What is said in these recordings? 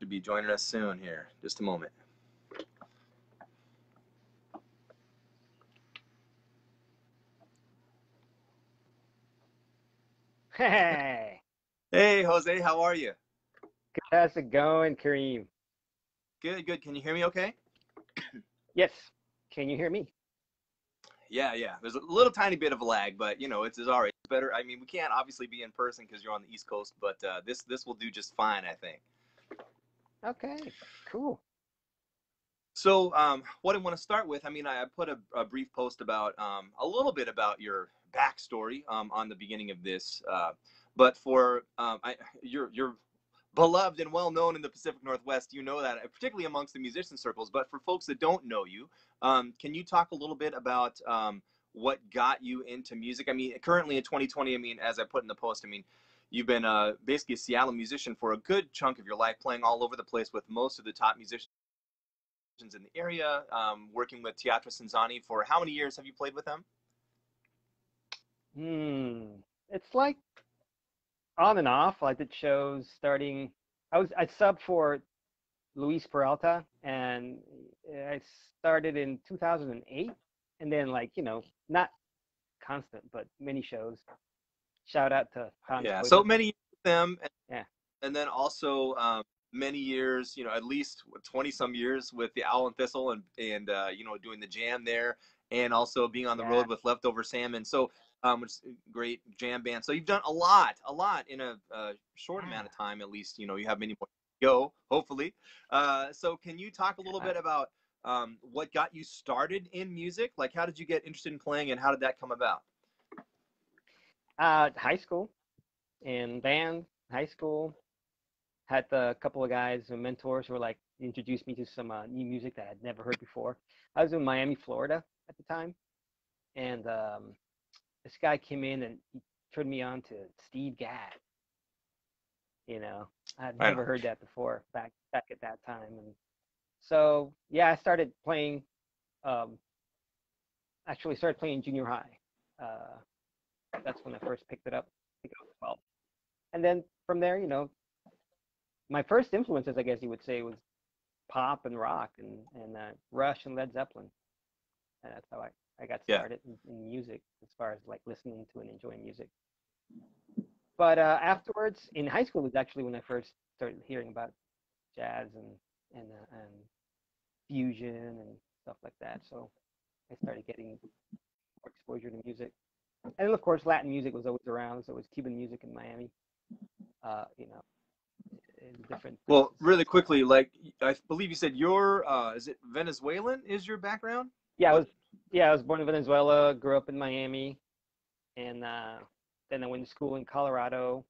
To be joining us soon here. Just a moment. Hey, Hey, Jose, how are you? how's it going, Kareem? Good, good. Can you hear me okay? Yes, can you hear me? Yeah, yeah. There's a little tiny bit of a lag, but it's all right. It's better. I mean, we can't obviously be in person because you're on the East Coast, but this will do just fine, I think. Okay, cool. So, what I want to start with, I mean, I put a brief post about a little bit about your backstory on the beginning of this, but for you're beloved and well known in the Pacific Northwest. You know that, particularly amongst the musician circles. But for folks that don't know you, can you talk a little bit about what got you into music? I mean, currently in 2020, I mean, as I put in the post, I mean, you've been basically a Seattle musician for a good chunk of your life, playing all over the place with most of the top musicians in the area, working with Teatro Zinzanni. For how many years have you played with them? It's like on and off. I did shows starting. I subbed for Luis Peralta, and I started in 2008, and then not constant, but many shows. Shout out to Hans Yeah, so Teuber. many years with them, Yeah, and then also many years, at least 20 some years with the Owl and Thistle, and doing the jam there, and also being on the yeah, road with Leftover Salmon. So, which is a great jam band. So you've done a lot in a short amount of yeah. time. At least you have many more to go, hopefully. So can you talk a little Uh, bit about what got you started in music? Like, how did you get interested in playing, and how did that come about? high school in band, high school. Had a couple of guys and mentors who were like introduced me to some new music that I'd never heard before. I was in Miami, Florida at the time, and this guy came in and he turned me on to Steve Gadd. You know, I'd Right on. never heard that before back at that time, and so yeah, I started playing. Um, Actually, started playing junior high. Uh, that's when I first picked it up. I think I was 12, and then from there, my first influences, I guess you would say, was pop and rock and Rush and Led Zeppelin. And that's how I got Yeah. started in music as far as like listening to and enjoying music. But afterwards, in high school, was actually when I first started hearing about jazz and fusion and stuff like that. So I started getting more exposure to music. And then, of course, Latin music was always around. So it was Cuban music in Miami, you know, in different Well, places. really So quickly, like I believe you said you're is it Venezuelan is your background? yeah, What? I was born in Venezuela, grew up in Miami, and then I went to school in Colorado,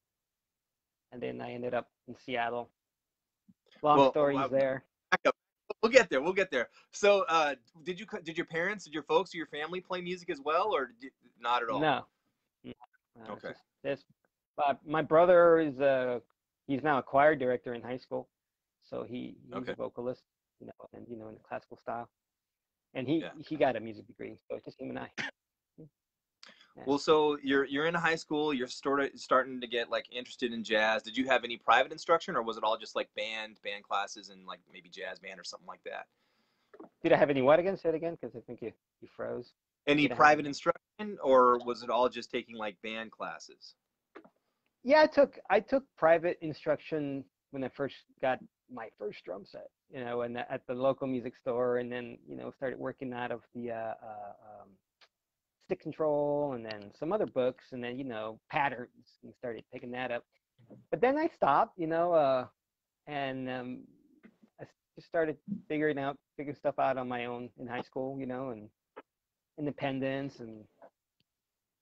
and then I ended up in Seattle. Long Well, stories there. back up. We'll get there. We'll get there. So, did your parents, did your folks, or your family play music as well, or not at all? No, no, it's Okay. just this. My brother is he's now a choir director in high school, so he's a Okay. vocalist, and in the classical style, and he Yeah. he got a music degree, so it's just him and I. Yeah. Well, so you're in high school. You're starting to get like interested in jazz. Did you have any private instruction, or was it all just like band classes and like maybe jazz band or something like that? Did I have any what again? Say it again, because I think you froze. Any Did I have private any? instruction, or was it all just taking like band classes? Yeah, I took private instruction when I first got my first drum set, and at the local music store, and then started working out of the stick control, and then some other books, and then patterns, and started picking that up. But then I stopped, and I just started figuring stuff out on my own in high school, and independence, and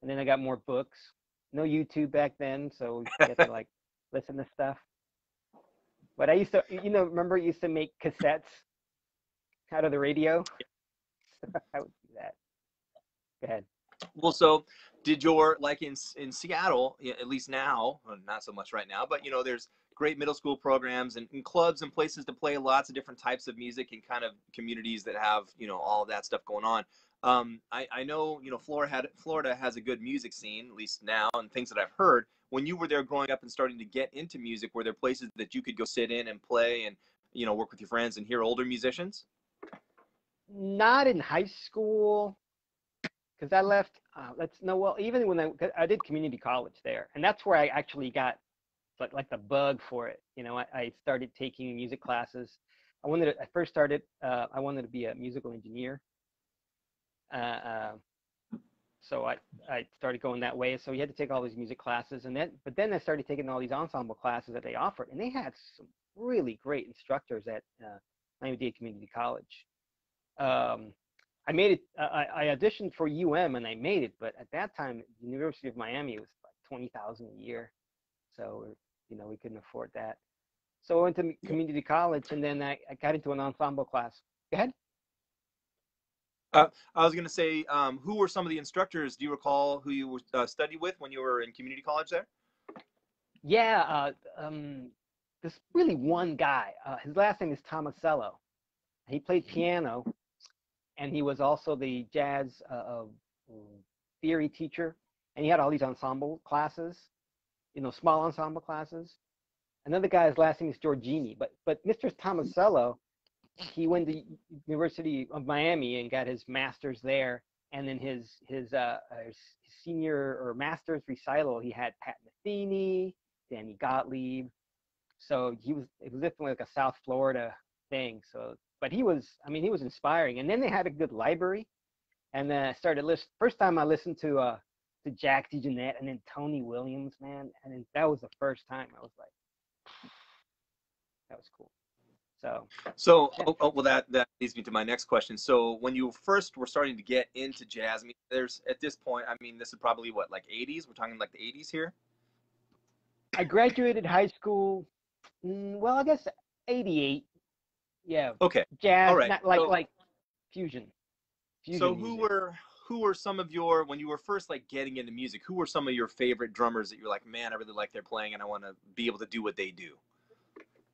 then I got more books. No YouTube back then, so you had to like listen to stuff. But I used to, remember I used to make cassettes out of the radio. I would do that. Go ahead. Well, so did your like in Seattle, at least now, well, not so much right now, but there's great middle school programs and clubs and places to play lots of different types of music and kind of communities that have all of that stuff going on. I know Florida has a good music scene at least now, and things that I've heard. when you were there growing up and starting to get into music, were there places that you could go sit in and play and, you know, work with your friends and hear older musicians? Not in high school, because I left. Let's no. Well, even when 'cause I did community college there, and that's where I actually got like the bug for it. You know, I started taking music classes. I first started. I wanted to be a musical engineer. Uh, uh, so I started going that way. So you had to take all these music classes, but then I started taking all these ensemble classes that they offered, and they had some really great instructors at Miami-Dade Community College. Um, I made it. I auditioned for and I made it, but at that time, the University of Miami was like 20,000 a year, so we couldn't afford that. So I went to Yeah. community college, and then I got into an ensemble class. Go ahead. I was going to say, who were some of the instructors? Do you recall who you studied with when you were in community college there? Yeah, this really one guy. His last name is Tomasello. He played piano, and he was also the jazz theory teacher. And he had all these ensemble classes, small ensemble classes. Another guy's last name is Giorgini, but Mr. Tomasello, he went to University of Miami and got his master's there, and then his senior or master's recital, he had Pat Metheny, Danny Gottlieb. So it was definitely like a South Florida thing. So, but he was inspiring. And then they had a good library, and then I started listen. First time I listened to Jack DeJohnette and then Tony Williams, man, and then that was the first time I was like, that was cool. So So, yeah. well, that leads me to my next question. So, when you first were starting to get into jazz, I mean, there's at this point, I mean, this is probably what, like 80s? We're talking like the 80s here. I graduated high school. Well, I guess 88. Yeah, Okay, all jazz, right. not like So, fusion, so fusion music. who were some of your when you were first like getting into music? Who were some of your favorite drummers that you're like, man, I really like their playing, and I want to be able to do what they do?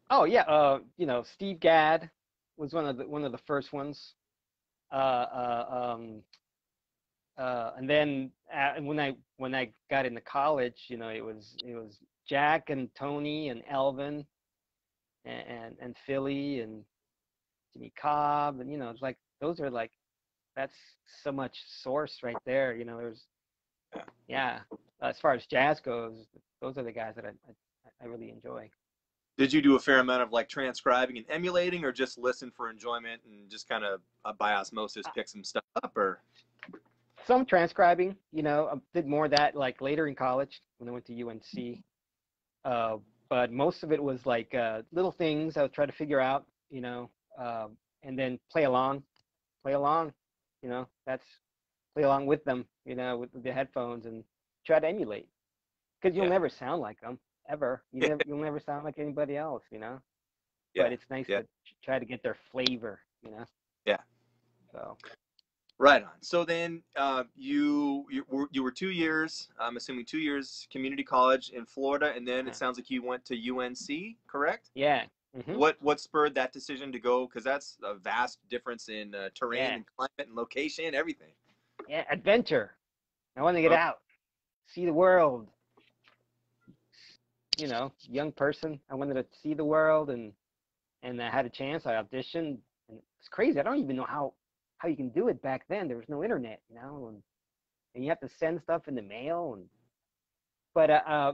Oh yeah, Steve Gadd was one of the first ones. Uh, uh, um, and then when I got into college, it was Jack and Tony and Elvin and Philly and Jimmy Cobb, and it's like those are like that's so much source right there. There's yeah. As far as jazz goes, those are the guys that I really enjoy. Did you do a fair amount of like transcribing and emulating, or just listen for enjoyment and just kind of by osmosis pick some stuff up? Or Some transcribing, I did more of that like later in college when I went to UNC. Uh, but most of it was like little things I would try to figure out, and then play along, that's play along with them, with the headphones and try to emulate because you'll yeah, never sound like them ever. yeah, You'll never sound like anybody else. yeah, But it's nice yeah, to try to get their flavor. yeah. So Right on. So then you were 2 years. I'm assuming 2 years community college in Florida, and then it yeah, sounds like you went to UNC, correct? yeah, hmm What spurred that decision to go? Because that's a vast difference in terrain yeah, and climate and location, everything. yeah. Adventure. I want to get Okay. out, see the world. Young person. I wanted to see the world, and I had a chance. I auditioned, and it's crazy. I don't even know how you can do it back then. There was no internet, and you have to send stuff in the mail. But I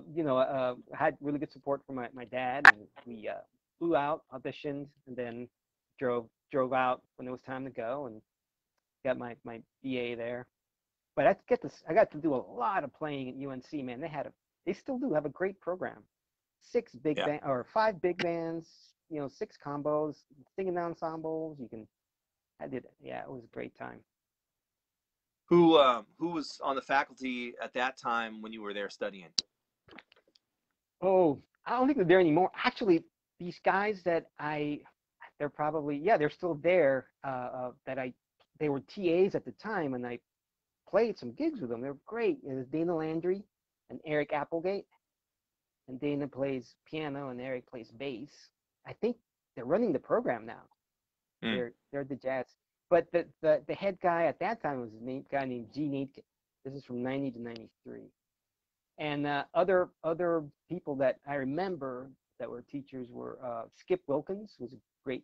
had really good support from my dad, and we flew out, auditioned, and then drove out when it was time to go, and got my BA there. But I got to do a lot of playing at UNC. Man, they still do have a great program. Six big Yeah. band or five big bands, six combos, singing ensembles. I did it. Yeah, it was a great time. Who was on the faculty at that time when you were there studying? Oh, I don't think they're there anymore. Actually, these guys they're probably, yeah, they're still there. They were TAs at the time, and I played some gigs with them. They were great. It was Dana Landry and Eric Applegate, and Dana plays piano and Eric plays bass. I think they're running the program now. Mm. They're the jazz. But the head guy at that time was a guy named Gene Aitken. This is from 90 to 93. And other people that I remember that were teachers were Skip Wilkins, who was a great,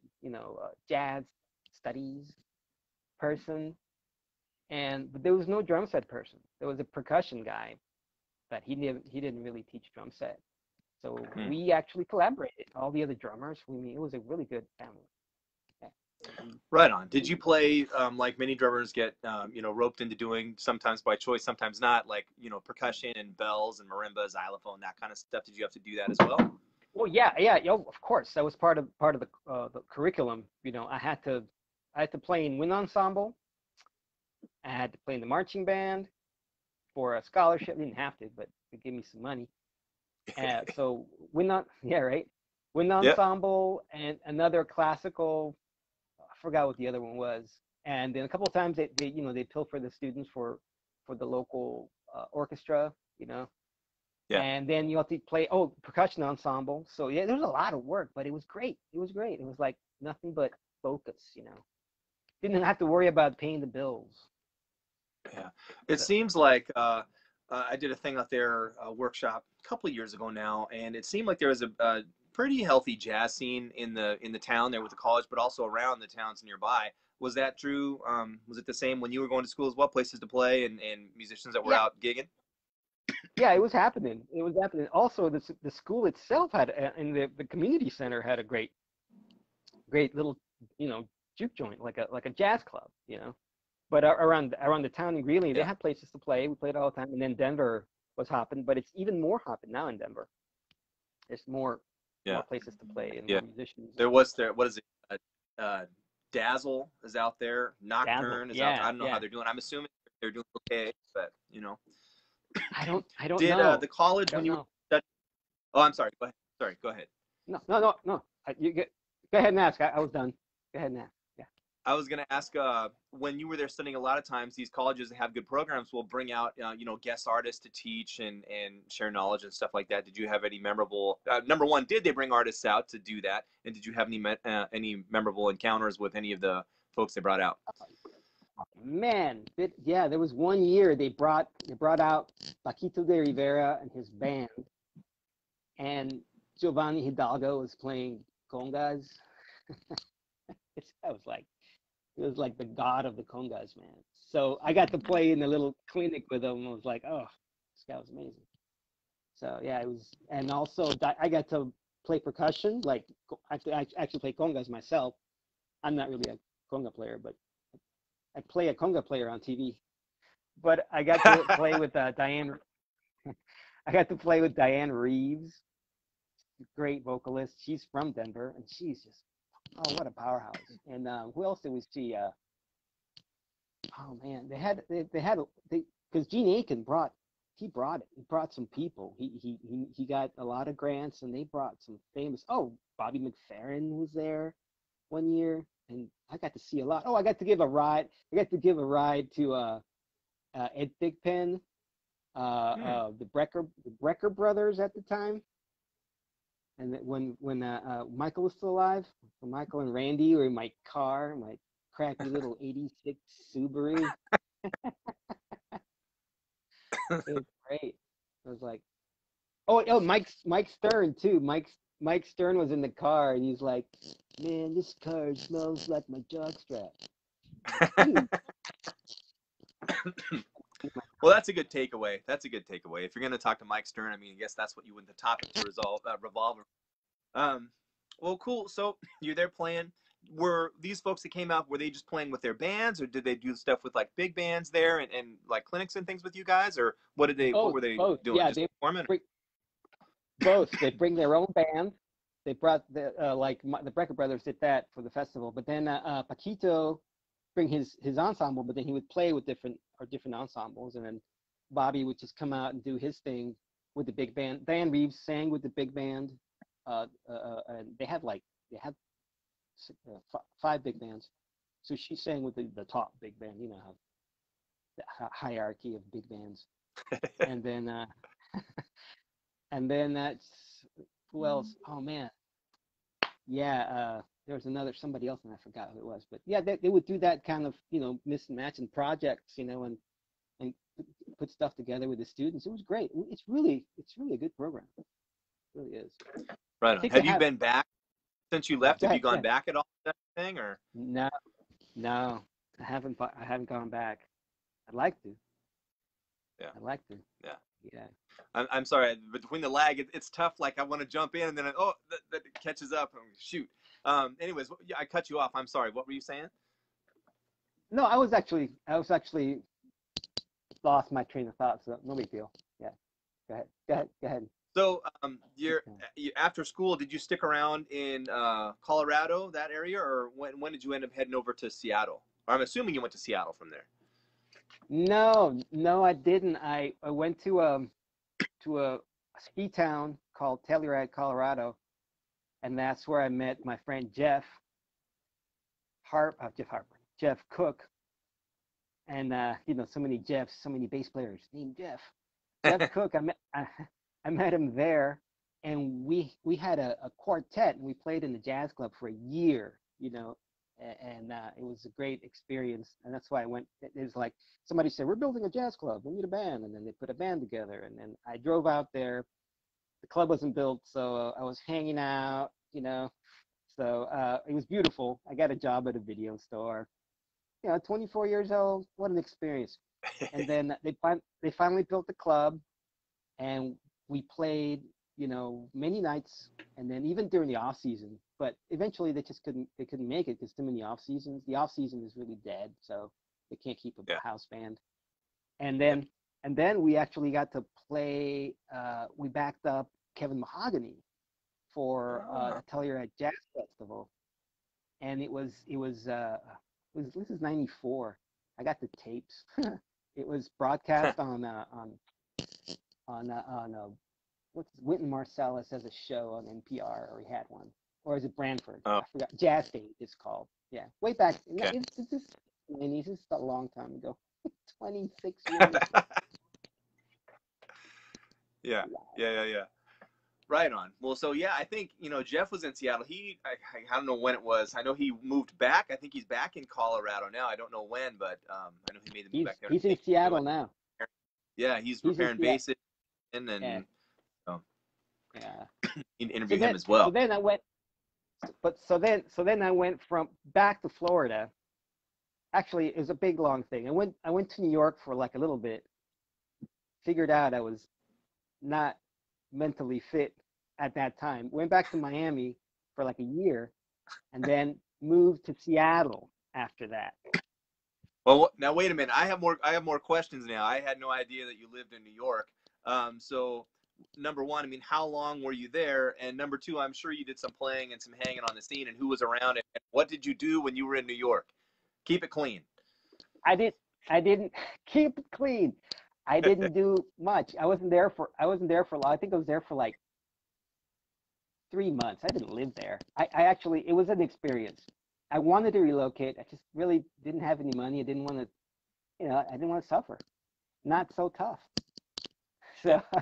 jazz studies person. But there was no drum set person. There was a percussion guy, but he didn't really teach drum set. So Hmm. we actually collaborated. All the other drummers. It was a really good family. Yeah. Right on. Did you play like many drummers get roped into doing, sometimes by choice, sometimes not, like percussion and bells and marimba, xylophone, that kind of stuff? Did you have to do that as well? Well, yeah, of course. That was part of the curriculum. I had to play in wind ensemble. I had to play in the marching band for a scholarship. I didn't have to, but they gave me some money. So yeah, right. Wind Yep. ensemble and another classical. I forgot what the other one was. And then a couple of times they pilfer the students for the local orchestra. Yeah. And then you have to play percussion ensemble. So yeah, there was a lot of work, but it was great. It was great. It was like nothing but focus. Didn't have to worry about paying the bills. Yeah. It So, seems like I did a thing out there, a workshop a couple of years ago now, and it seemed like there was a pretty healthy jazz scene in the town there with the college, but also around the towns nearby. Was that true? Was it the same when you were going to school as well? Places to play and musicians that were yeah, out gigging? yeah, it was happening. It was happening. Also, the school itself had, and the community center had a great little, you know, juke joint, like a jazz club. But around the town in Greeley, they Yeah. had places to play. We played all the time, and then Denver was hopping, but it's even more hopping now in Denver. There's more Yeah. places to play and Yeah. more musicians. There was there. What is it? Dazzle is out there. Dazzle, Nocturne is out there. yeah, I don't know how yeah. they're doing. I'm assuming they're doing okay, but I don't did know. the college I when don't you were know. studying? Oh, I'm sorry. Go ahead. Sorry. Go ahead. No, no, no, no. Go ahead and ask. I was done. Go ahead and ask. Yeah. I was going to ask, when you were there studying, a lot of times these colleges that have good programs will bring out, guest artists to teach and share knowledge and stuff like that. Did you have any memorable, number one, did they bring artists out to do that? And did you have any memorable encounters with any of the folks they brought out? Man, yeah, there was one year they brought out Paquito de Rivera and his band, and Giovanni Hidalgo was playing congas. I was like, it was like the god of the congas, man. So I got to play in a little clinic with him. I was like, oh, this guy was amazing. So yeah, it was, and also I got to play percussion. Like I actually play congas myself. I'm not really a conga player, but I play a conga player on TV. But I got to play with Diane. I got to play with Diane Reeves, great vocalist. She's from Denver, and she's just what a powerhouse. And who else did we see? Oh man, they because Gene Aiken brought it. He brought some people. He got a lot of grants, and they brought some famous. Oh, Bobby McFerrin was there one year, and I got to see a lot. Oh, I got to give a ride. I got to give a ride to Ed Thigpen, Hmm. the Brecker brothers at the time, and when Michael was still alive, so Michael and Randy were in my car, my crappy little '86 Subaru. It was great. It was like, oh, Mike Stern too. Mike Stern was in the car, and he's like, "Man, this car smells like my jockstrap." Dude, Well, that's a good takeaway. That's a good takeaway. If you're going to talk to Mike Stern, I mean, I guess that's what you want the topic to revolve around. Well, cool. So you're there playing. Were these folks that came out, were they just playing with their bands, or did they do stuff with like big bands there and like clinics and things with you guys, or what oh, were they both. doing? Yeah, Just performing? bring, both. They bring their own band. They brought the Brecker brothers did that for the festival, but then Paquito bring his ensemble, but then he would play with different ensembles, and then Bobby would just come out and do his thing with the big band. Diane Reeves sang with the big band, and they had five big bands. So she sang with the top big band. You know how the hierarchy of big bands, and then that's who else? Oh man, yeah. There was somebody else, and I forgot who it was. But yeah, they would do that kind of miss and matching projects, and and put stuff together with the students. It was great. It's really a good program. It really is. Right I on. think they Have you have. been back since you Yeah, left? go Have you ahead. Go gone ahead. back at all to that thing or? No, no, I haven't. I haven't gone back. I'd like to. Yeah. I'd like to. Yeah. Yeah. I'm sorry. Between the lag, it's tough. Like I want to jump in and then that catches up. And shoot. Anyways, yeah, I cut you off. I'm sorry. What were you saying? No, I was actually lost my train of thought. So no big deal. Yeah. Go ahead. Go ahead. Go ahead. So, after school, did you stick around in Colorado, that area, or when did you end up heading over to Seattle? Or I'm assuming you went to Seattle from there. No, no, I didn't. I went to a ski town called Telluride, Colorado, and that's where I met my friend Jeff Harper, Jeff Cook, and you know, so many Jeffs, so many bass players named Jeff. Jeff Cook, I met him there, and we had a quartet, and we played in the jazz club for a year, you know, and it was a great experience, and that's why I went. It was like somebody said, "We're building a jazz club. We need a band," and then they put a band together, and then I drove out there. The club wasn't built, so I was hanging out, you know. So it was beautiful. I got a job at a video store. You know, 24 years old. What an experience! And then they finally built the club, and we played, you know, many nights, and then even during the off season. But eventually, they couldn't make it because too many off seasons. The off season is really dead, so they can't keep Yeah. a house band. And Yeah. then we actually got to play. We backed up Kevin Mahogany for Ah. a Telluride Jazz Festival, and this is '94. I got the tapes. It was broadcast on what's Wynton Marsalis has a show on NPR, or he had one, or is it Branford? Oh, I forgot. Jazz Fate it's called. Yeah, way back. okay. It's just '90s. This is a long time ago. 26 years. Yeah. Wow. Yeah. Yeah. Yeah. Right on. Well, so yeah, I think Jeff was in Seattle. I don't know when it was. I know he moved back. I think he's back in Colorado now. I don't know when, but I know he made the move back there. I He's in think Seattle now. yeah, he's He's in repairing Seattle. bases and Yeah, um, yeah. interview him as well. So then I went. But so then I went from back to Florida. Actually, it was a big long thing. I went to New York for like a little bit. Figured out I was not mentally fit at that time. Went back to Miami for like a year, and then moved to Seattle after that. Well, now wait a minute. I have more. I have more questions now. I had no idea that you lived in New York. So number one, I mean, how long were you there? And number two, I'm sure you did some playing and some hanging on the scene. And who was around? And what did you do when you were in New York? Keep it clean. I did. I didn't keep it clean. I didn't do much. I wasn't there for a lot. I think I was there for like 3 months. I didn't live there. I actually, it was an experience. I wanted to relocate. I just really didn't have any money. I didn't want to, you know, I didn't want to suffer. Not so tough. Yeah. So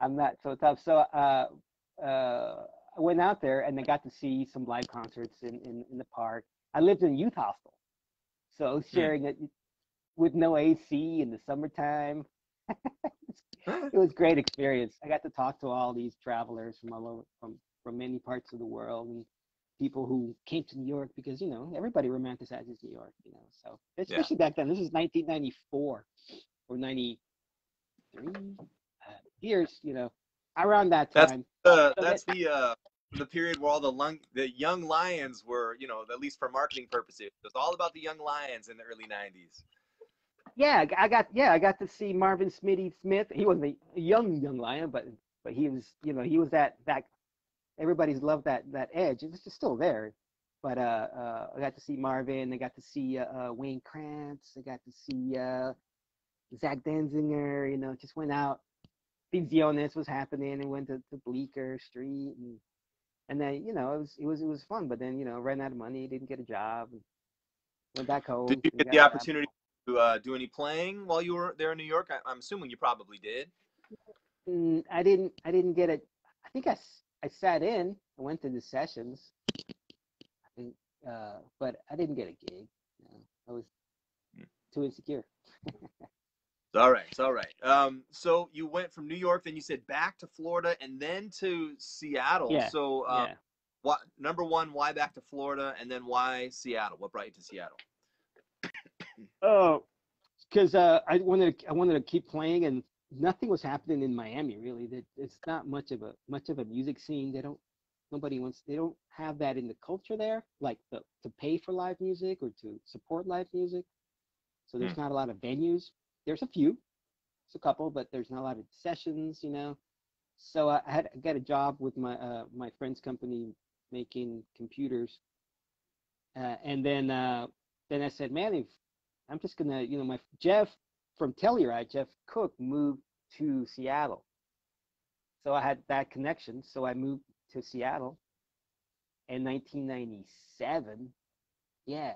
I'm not so tough. So I went out there and I got to see some live concerts in the park. I lived in a youth hostel, so Hmm. sharing it with no AC in the summertime. It was a great experience. I got to talk to all these travelers from all over, from many parts of the world, and people who came to New York because, you know, everybody romanticizes New York, you know. So Yeah. especially back then, this is 1994 or 93 years, you know, around that That's time. uh, So that that's the period where all the young lions were, at least for marketing purposes. It was all about the young lions in the early '90s. yeah, I got to see Marvin Smitty Smith. He wasn't a young lion, but he was, you know, he was that everybody's loved that edge. It's just still there. But I got to see Marvin. I got to see Wayne Krantz. I got to see Zach Denzinger. You know, just went out. Visiones was happening, and went to Bleecker Street, and then, you know, it was fun. But then, you know, ran out of money, didn't get a job, and went back Did home, you and get got the a job. opportunity to do any playing while you were there in New York? I'm assuming you probably did. I didn't get it. I think I sat in. I went to the sessions. I think, but I didn't get a gig. You know, I was too insecure. It's all right. It's all right. So you went from New York, then you said back to Florida, and then to Seattle. Yeah, So, yeah. what number one? Why back to Florida, and then why Seattle? What brought you to Seattle? Oh, because I wanted to keep playing, and nothing was happening in Miami really. That it's not much of a music scene. They don't have that in the culture there, like to pay for live music or to support live music. So Hmm. there's not a lot of venues. There's a few, it's a couple, but there's not a lot of sessions, you know. So I got a job with my friend's company making computers, and then I said, man, if I'm just gonna, you know, my Jeff from Telluride, Jeff Cook moved to Seattle, so I had that connection. So I moved to Seattle in 1997. Yeah,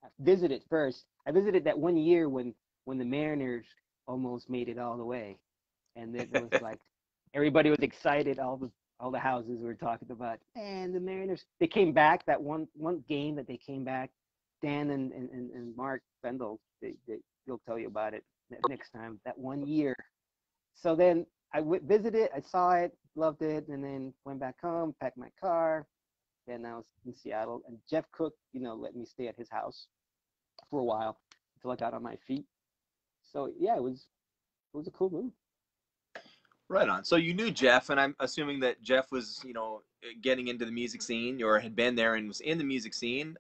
I visited first. I visited that one year when the Mariners almost made it all the way, and it was like everybody was excited. All the houses were talking about, and the Mariners. They came back that one game that they came back. Dan and Mark Fendel, they'll tell you about it next time. That one year. So then visited. I saw it, loved it, and then went back home, packed my car. Then I was in Seattle, and Jeff Cook, you know, let me stay at his house for a while until I got on my feet. So yeah, it was a cool move. Right on. So you knew Jeff, and I'm assuming that Jeff was, getting into the music scene or had been there and was in the music scene.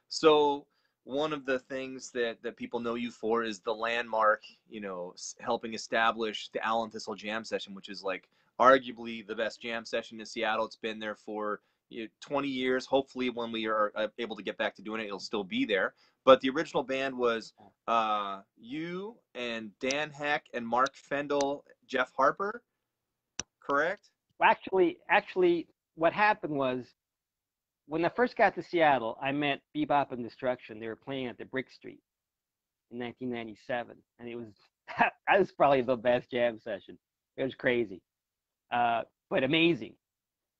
So one of the things that people know you for is the landmark, helping establish the Allen Thistle Jam Session, which is like arguably the best jam session in Seattle. It's been there for 20 years. Hopefully, when we are able to get back to doing it, it'll still be there. But the original band was you and Dan Heck and Mark Fendel, Jeff Harper, correct? Actually, what happened was when I first got to Seattle, I met Bebop and Destruction. They were playing at the Brick Street in 1997, and it was that was probably the best jam session. It was crazy, but amazing.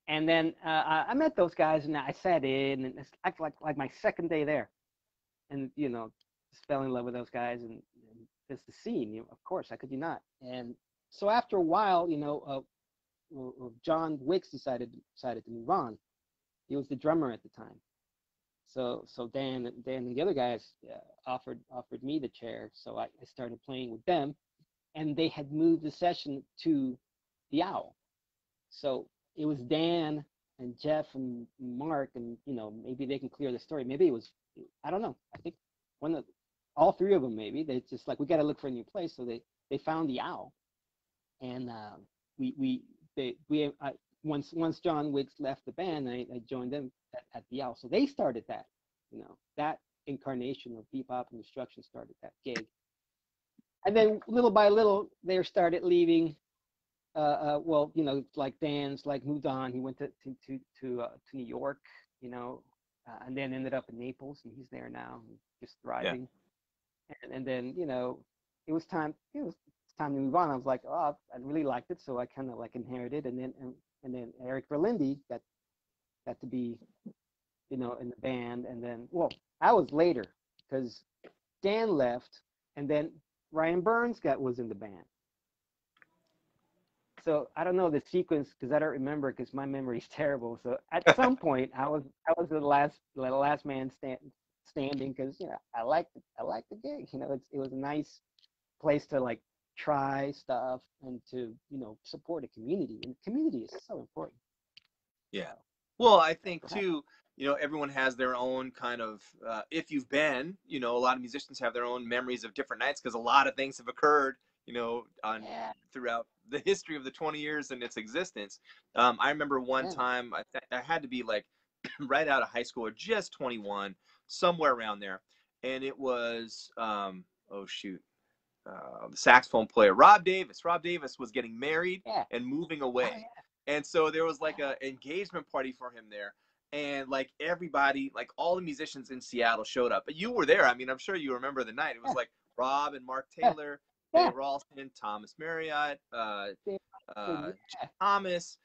And then I met those guys, and I sat in, and it's like my second day there, and you know, just fell in love with those guys, and just the scene. You know, of course, I could you not? And so after a while, John Wicks decided to move on. He was the drummer at the time. So Dan and the other guys offered me the chair. So I started playing with them, and they had moved the session to the Owl. So it was Dan and Jeff and Mark, and you know maybe they can clear the story. Maybe it was I don't know. I think one of all three of them maybe they just like we got to look for a new place. So they found the Owl, and we we once John Wicks left the band, I joined them at the Owl. So they started that, you know, that incarnation of Bebop and Destruction started that gig. And then little by little, they started leaving. Well, you know, like Dan's like moved on. He went to New York, you know, and then ended up in Naples, and he's there now, just Yeah. thriving. And then you know, it was time. It's time to move on. I was like, oh, I really liked it, so I kind of like inherited, and then Eric Verlindi got to be, you know, in the band, and then well, I was later because Dan left, and then Ryan Burns was in the band. So I don't know the sequence because I don't remember because my memory is terrible. So at some point, I was the last man standing because you know I liked the gig. You know, it was a nice place to like try stuff and to you know support a community, and community is so important. Yeah. So Well, I thanks think for having too, everyone has their own kind of, if you've been, a lot of musicians have their own memories of different nights because a lot of things have occurred, me. on Yeah, throughout the history of the 20 years in its existence. I remember one yeah, time I had to be like right out of high school or just 21, somewhere around there. And it was, oh shoot, the saxophone player Rob Davis. Rob Davis was getting married yeah. and moving Oh away, yeah, and so there was like a engagement party for him there, and like everybody, like all the musicians in Seattle showed up. But you were there. I mean, I'm sure you remember the night. It was yeah, like Rob and Mark yeah, Taylor, yeah. Dave Ralston, Thomas Marriott, They, Jim yeah, Thomas.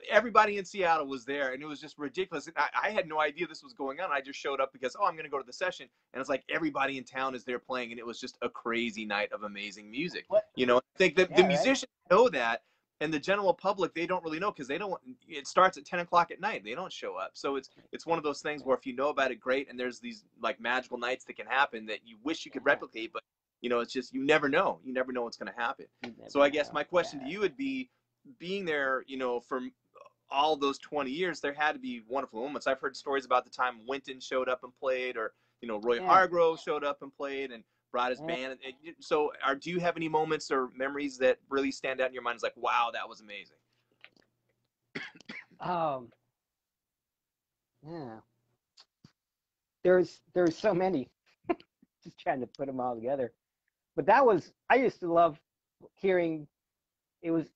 everybody in Seattle was there, and it was just ridiculous. And I had no idea this was going on. I just showed up because, oh, I'm going to go to the session, and it's like everybody in town is there playing, and it was just a crazy night of amazing music. What? You know, I think that the Yeah, right. musicians know that, and the general public, they don't really know because they don't. It starts at 10 o'clock at night. They don't show up, so it's one of those things where if you know about it, great. And there's these like magical nights that can happen that you wish you could Yeah, replicate, but it's just you never know. You never know what's going to happen. you So never I guess know. my question to Yeah, you would be, being there, for all those 20 years, there had to be wonderful moments. I've heard stories about the time Wynton showed up and played, or Roy yeah, Hargrove showed up and played and brought his yeah. band. So, do you have any moments or memories that really stand out in your mind? It's like, wow, that was amazing. Um, yeah. There's so many. Just trying to put them all together. But that was I used to love hearing. It was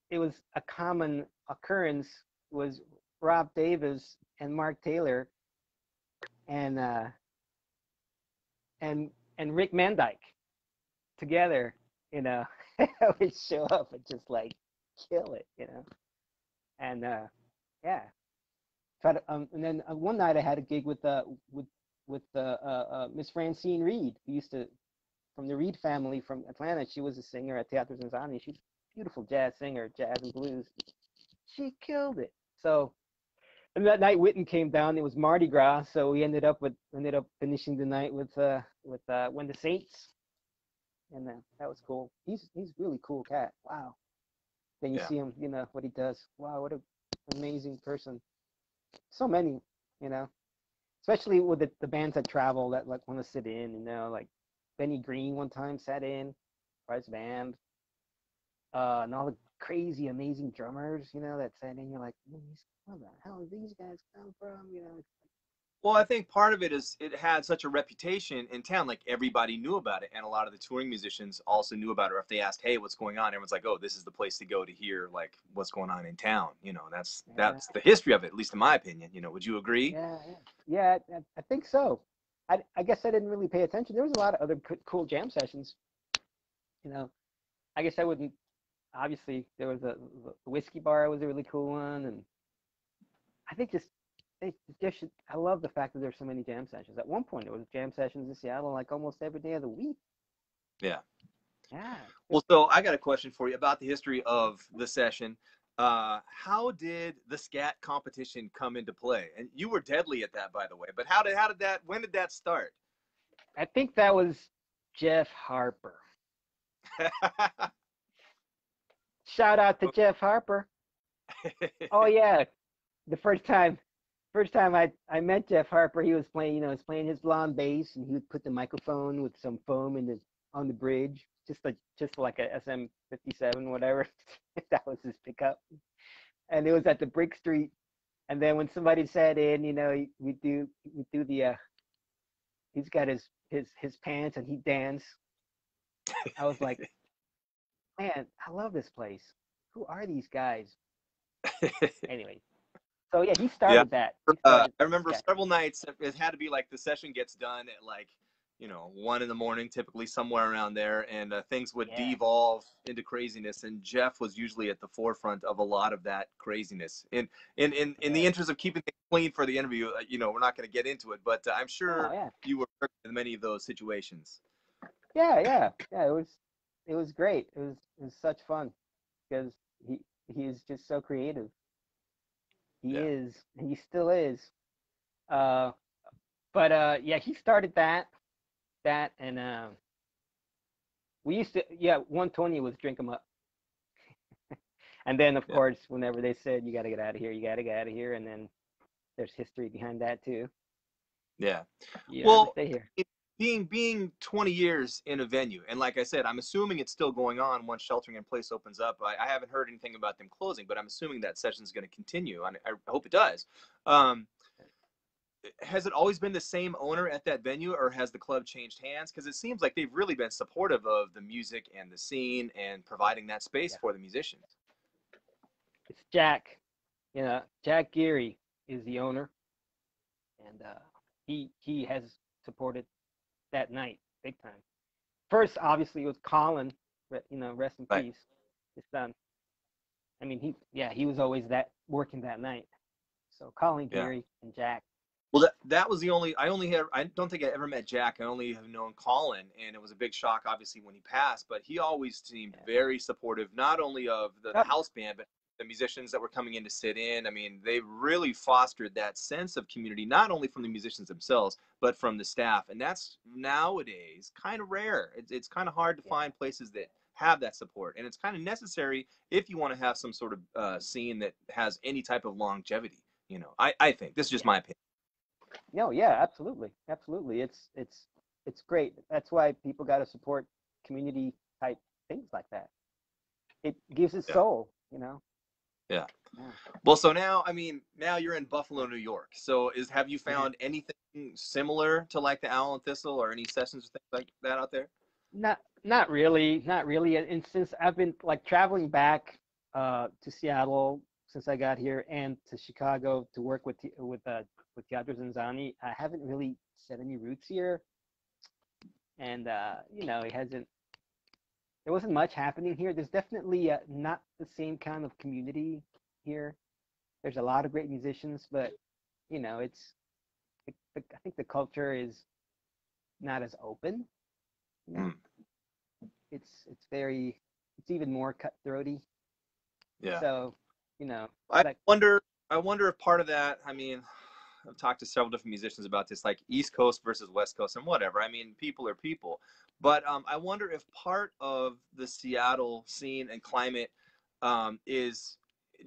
a common occurrence was Rob Davis and Mark Taylor and and Rick Mandyke together. You know, would show up and just like kill it. And yeah. And then one night I had a gig with Miss Francine Reed, who used to from the Reed family from Atlanta. She was a singer at Teatro Zinzanni. She's a beautiful jazz singer, jazz and blues. She killed it. So and that night Witten came down. It was Mardi Gras, so we ended up finishing the night with When the Saints, and that was cool. He's really cool cat. Wow. Then you Yeah, see him, what he does. Wow, what a amazing person. So many, you know. Especially with the bands that travel that like want to sit in, like Benny Green one time sat in for his band, and all the crazy amazing drummers, that sat in. You're like, where the hell did these guys come from? well, I think part of it is it had such a reputation in town, like everybody knew about it, and a lot of the touring musicians also knew about it. Or if they asked, "Hey, what's going on?" Everyone's like, "Oh, this is the place to go to hear like what's going on in town." That's Yeah, the history of it, at least in my opinion. Would you agree? yeah, yeah, yeah. I think so. I guess I didn't really pay attention. There was a lot of other cool jam sessions. You know, I guess I wouldn't. Obviously, there was the whiskey bar was a really cool one, and I think just there should. I love the fact that there's so many jam sessions. At one point, there was jam sessions in Seattle like almost every day of the week. Yeah. Yeah, Well, so I got a question for you about the history of the session. How did the scat competition come into play? And you were deadly at that, by the way. But how did that? When did that start? I think that was Jeff Harper. Shout out to Jeff Harper. Oh yeah, the first time I met Jeff Harper, he was playing, was playing his blonde bass, and he would put the microphone with some foam on the bridge, just like a SM57, whatever. That was his pickup, and it was at the Brick Street. And then when somebody sat in, we do the he's got his pants and he dance. I was like, man, I love this place. Who are these guys? Anyway, so yeah, he Yeah. started that. He started I remember Scat. several nights it had to be like the session gets done at like 1 in the morning, typically somewhere around there, and things would Yeah, devolve into craziness. And Jeff was usually at the forefront of a lot of that craziness. In the yeah. interest of keeping things clean for the interview, we're not going to get into it, but I'm Oh sure yeah, you were in many of those situations. yeah, yeah, yeah. It was great. It was such fun because he he is just so creative. He Yeah, is, and he still is. Uh, but yeah, he started that, and we used to, yeah, 120 was drink 'em up, and then of yeah. course whenever they said you got to get out of here, you got to get out of here, and then there's history behind that too. Yeah. You got to Well, stay here. being 20 years in a venue, and like I said, I'm assuming it's still going on once sheltering in place opens up. I haven't heard anything about them closing, but I'm assuming that session is going to continue. I hope it does. Um, has it always been the same owner at that venue, or has the club changed hands? Because it seems like they've really been supportive of the music and the scene and providing that space Yeah, for the musicians. it's Jack. Jack Geary is the owner, and he has supported that night big time. First, obviously, it was Colin. Rest in Right. peace, his son. I mean, he was always that working that night. So calling Yeah. Gary and Jack. Well, that was the only I don't think I ever met Jack. I only have known Colin, and it was a big shock, obviously, when he passed. But he always seemed Yeah. very supportive, not only of the Yep. house band, but the musicians that were coming in to sit in. I mean, they really fostered that sense of community, not only from the musicians themselves, but from the staff. And that's nowadays kind of rare. It's kind of hard to Yeah. find places that have that support, and it's kind of necessary if you want to have some sort of scene that has any type of longevity. I think this is just Yeah. my opinion. No, yeah, absolutely. Absolutely. It's great. That's why people got to support community type things like that. It gives it Yeah. soul, you know. Yeah. Yeah. Well, so now, I mean, now you're in Buffalo, New York. So have you Yeah. found anything similar to like the Owl and Thistle or any sessions or things like that out there? Not really, not really. And since I've been like traveling back to Seattle since I got here and to Chicago to work with Teatro Zinzanni, I haven't really set any roots here. And it hasn't there wasn't much happening here. There's definitely not the same kind of community here. There's a lot of great musicians, but it's I think the culture is not as open. You know, Mm, it's very it's even more cutthroaty. yeah. So, I like wonder I wonder if part of that, I mean, I've talked to several different musicians about this, like East Coast versus West Coast and whatever. I mean, people are people. But I wonder if part of the Seattle scene and climate is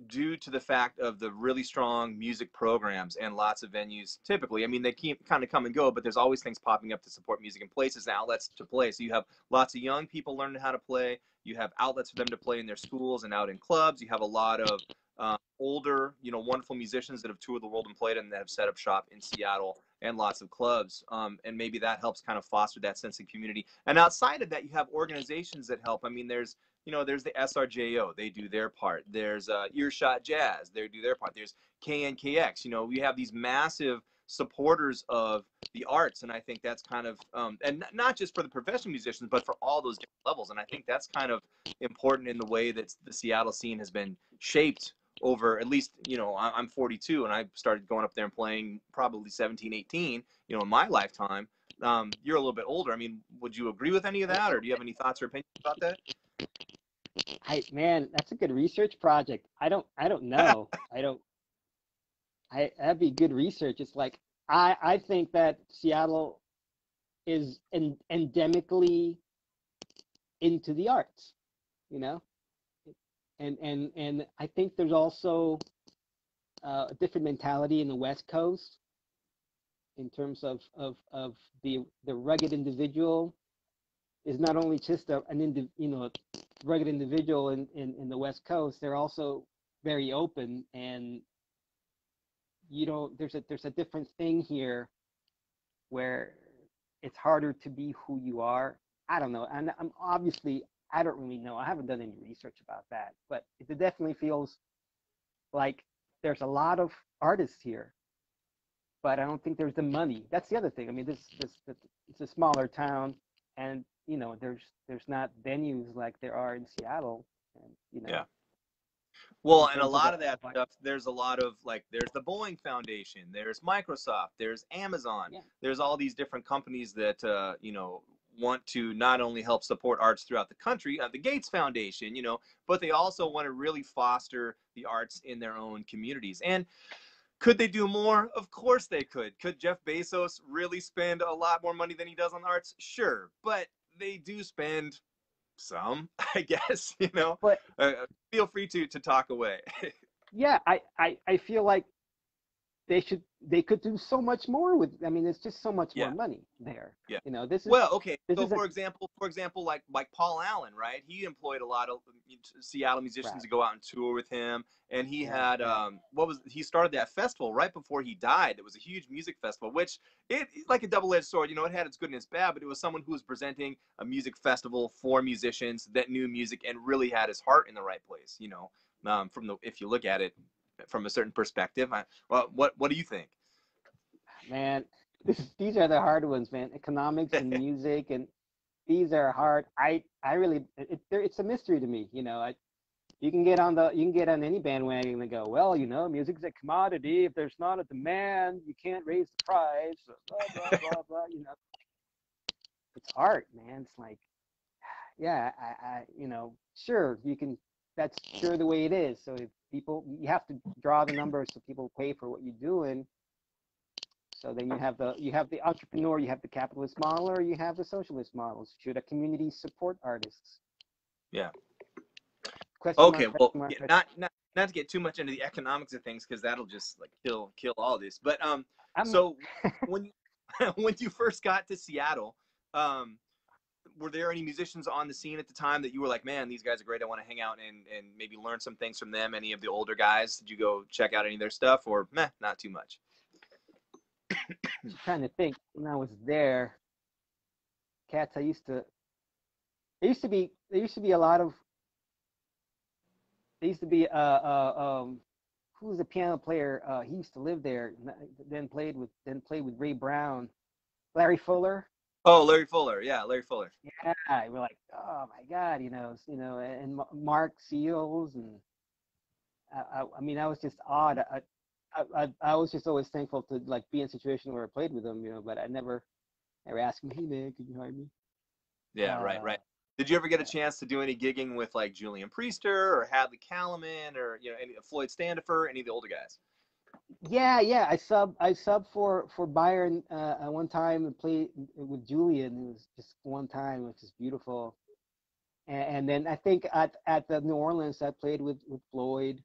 due to the fact of the really strong music programs and lots of venues. Typically, I mean, they keep kind of come and go, but there's always things popping up to support music and places and outlets to play. So you have lots of young people learning how to play. You have outlets for them to play in their schools and out in clubs. You have a lot of older, wonderful musicians that have toured the world and played and that have set up shop in Seattle and lots of clubs. And maybe that helps kind of foster that sense of community. And outside of that, you have organizations that help. I mean, there's the SRJO, they do their part. There's Earshot Jazz, they do their part. There's KNKX. We have these massive supporters of the arts, and I think that's kind of and not just for the professional musicians, but for all those different levels. And I think that's kind of important in the way that the Seattle scene has been shaped over, at least, I'm 42 and I started going up there and playing probably 17, 18, in my lifetime. You're a little bit older. I mean, would you agree with any of a that, or little do you have bit. any thoughts or opinions about that? Man, that's a good research project. I don't know. That'd be good research. It's like I think that Seattle is endemically into the arts, you know, and I think there's also a different mentality in the West Coast in terms of the rugged individual is not only just rugged individual in the West Coast. They're also very open, and there's a different thing here where it's harder to be who you are. I don't know, and I'm obviously I don't really know. I haven't done any research about that, but it definitely feels like there's a lot of artists here, but I don't think there's the money. That's the other thing. I mean, this it's a smaller town, and there's not venues like there are in Seattle, and Yeah. in Well, and a terms of lot of that stuff, there's a lot of like, there's the Boeing Foundation, there's Microsoft, there's Amazon, yeah, there's all these different companies that, want to not only help support arts throughout the country, the Gates Foundation, but they also want to really foster the arts in their own communities. And could they do more? Of course they could. Could Jeff Bezos really spend a lot more money than he does on the arts? Sure. But they do spend some, I guess, but feel free to talk away. yeah, I feel like they could do so much more with. I mean, it's just so much more Yeah. money there. Yeah. This is Well, okay. this So isn't for example, like Paul Allen, right? He employed a lot of Seattle musicians right. to go out and tour with him, and he Right, had right. he started that festival right before he died. It was a huge music festival, which it like a double-edged sword. It had its good and its bad, but it was someone who was presenting a music festival for musicians that knew music and really had his heart in the right place. If you look at it from a certain perspective. Well, what do you think? Man, these are the hard ones, man. Economics and music, and these are hard. I really, it's a mystery to me. you can get on any bandwagon and go, well, music's a commodity. If there's not a demand, you can't raise the price. Blah blah blah blah. It's art, man. It's like, yeah, sure, you can. That's sure the way it is. So if people, you have to draw the numbers so people pay for what you're doing. So then you have the entrepreneur, you have the capitalist model, or you have the socialist models. Should a community support artists? Yeah. Question Okay. mark, Well, question mark, yeah, question. not to get too much into the economics of things because that'll just like kill all this. But I'm so when you when you first got to Seattle, um, were there any musicians on the scene at the time that you were like, man, these guys are great. I want to hang out and maybe learn some things from them. Any of the older guys? Did you go check out any of their stuff, or meh, not too much? just trying to think when I was there. Cats, there used to be a lot of, there used to be who was the piano player? He used to live there. Then played with Ray Brown, Larry Fuller. Oh, Larry Fuller. Yeah, Larry Fuller. Yeah, we're like, oh my God, and Mark Seals, and I mean, I was just odd. I was just always thankful to like be in a situation where I played with them, but I never asked him, hey man, could you hire me? Yeah, right, Uh, right. Did you ever get a chance to do any gigging with like Julian Priester or Hadley Kalaman or any Floyd Standifer, any of the older guys? yeah, I sub for Byron one time and played with Julian. It was just one time, which is beautiful. And then I think at the New Orleans, I played with Floyd,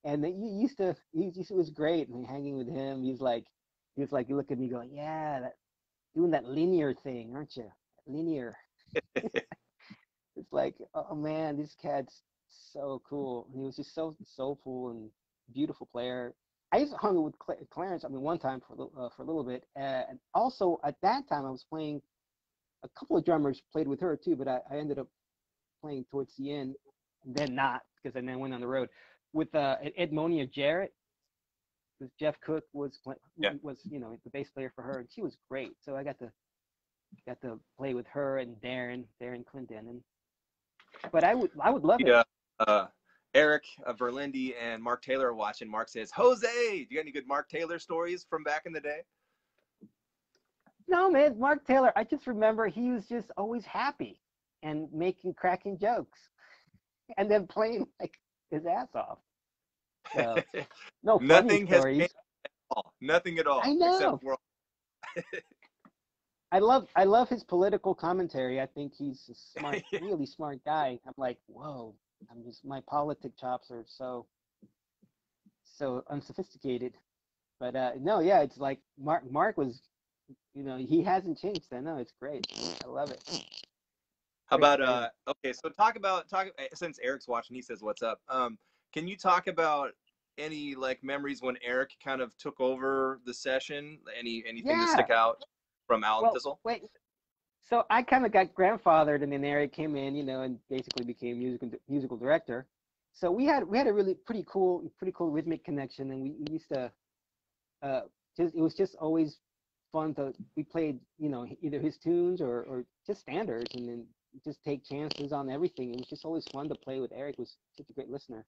and then it was great. And hanging with him, he was like, you look at me going, yeah, doing that linear thing, aren't you? Linear. It's like, oh man, this cat's so cool. He was just so soulful and beautiful player. I used to hung with Clarence. I mean, one time for a little bit, and also at that time I was playing. A couple of drummers played with her too, but I ended up playing towards the end, and then not because I then went on the road with Edmonia Jarrett. Because Jeff Cook Yeah. was the bass player for her, and she was great. So I got to play with her and Darren Clinton, but I would love it. Yeah. Eric Verlindi and Mark Taylor are watching. Mark says, Jose, do you got any good Mark Taylor stories from back in the day? No, man, Mark Taylor. I just remember he was just always happy and making cracking jokes, and then playing like his ass off. So no funny Nothing has changed stories. at all. Nothing at I all, except know. we're all. I love his political commentary. I think he's a smart, really smart guy. I'm like, whoa. I'm just my politic chops are so unsophisticated. But no, yeah, it's like Mark was, he hasn't changed. I know it's great. I love it. How Great about band. okay, so talk since Eric's watching, he says what's up. Can you talk about any like memories when Eric kind of took over the session? Anything that Yeah. stick out from Alan Well, Thistle? wait. So I kind of got grandfathered, and then Eric came in, and basically became musical director. So we had a really pretty cool rhythmic connection, and we used to uh, just it was just always fun to we played either his tunes or just standards, and then just take chances on everything. It was just always fun to play with Eric. Was such a great listener.